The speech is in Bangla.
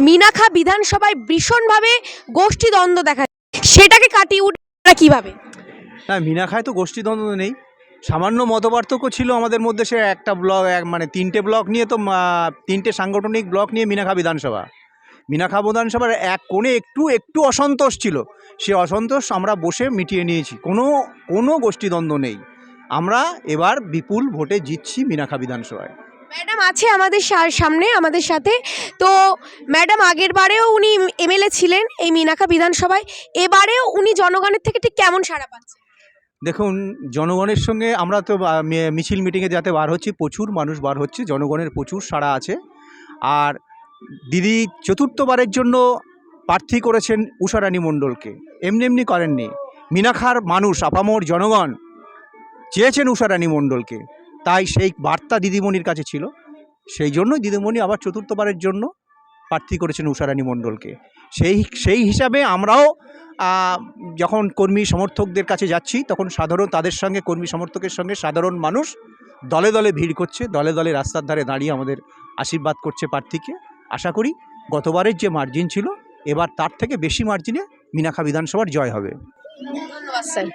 মিনাখা বিধানসভায় ভীষণভাবে গোষ্ঠীদ্বন্দ্ব দেখা সেটাকে কাটিয়ে উঠে কিভাবে? না, মিনাখায় তো গোষ্ঠীদ্বন্দ্ব নেই, সামান্য মতপার্থক্য ছিল আমাদের মধ্যে। সে একটা ব্লক মানে 3টে ব্লক নিয়ে তো 3টে সাংগঠনিক ব্লক নিয়ে মিনাখা বিধানসভা। মিনাখা বিধানসভার এক কোণে একটু একটু অসন্তোষ ছিল, সে অসন্তোষ আমরা বসে মিটিয়ে নিয়েছি। কোনো গোষ্ঠীদ্বন্দ্ব নেই। আমরা এবার বিপুল ভোটে জিতছি মিনাখা বিধানসভায়। ম্যাডাম আছে আমাদের সামনে আমাদের সাথে। তো ম্যাডাম আগের বারেও উনি এমএলএ ছিলেন এই মিনাখা বিধানসভায়, এবারেও উনি জনগণের থেকে ঠিক কেমন সাড়া পাচ্ছেন? দেখুন, জনগণের সঙ্গে আমরা তো মিছিল মিটিংয়ে যাতে বার হচ্ছি, প্রচুর মানুষ বার হচ্ছে, জনগণের প্রচুর সাড়া আছে। আর দিদি চতুর্থবারের জন্য প্রার্থী করেছেন উষারানী মণ্ডলকে, এমনি এমনি করেননি। মিনাখার মানুষ, আপামর জনগণ চেয়েছেন উষারানী মণ্ডলকে, তাই সেই বার্তা দিদিমণির কাছে ছিল। সেই জন্যই দিদিমণি আবার চতুর্থবারের জন্য প্রার্থী করেছেন উষারানী মণ্ডলকে। সেই হিসাবে আমরাও যখন কর্মী সমর্থকদের কাছে যাচ্ছি, তখন তাদের সঙ্গে, কর্মী সমর্থকের সঙ্গে সাধারণ মানুষ দলে দলে ভিড় করছে, দলে দলে রাস্তার ধারে দাঁড়িয়ে আমাদের আশীর্বাদ করছে প্রার্থীকে। আশা করি গতবারের যে মার্জিন ছিল, এবার তার থেকে বেশি মার্জিনে মিনাখা বিধানসভার জয় হবে। ধন্যবাদ স্যার।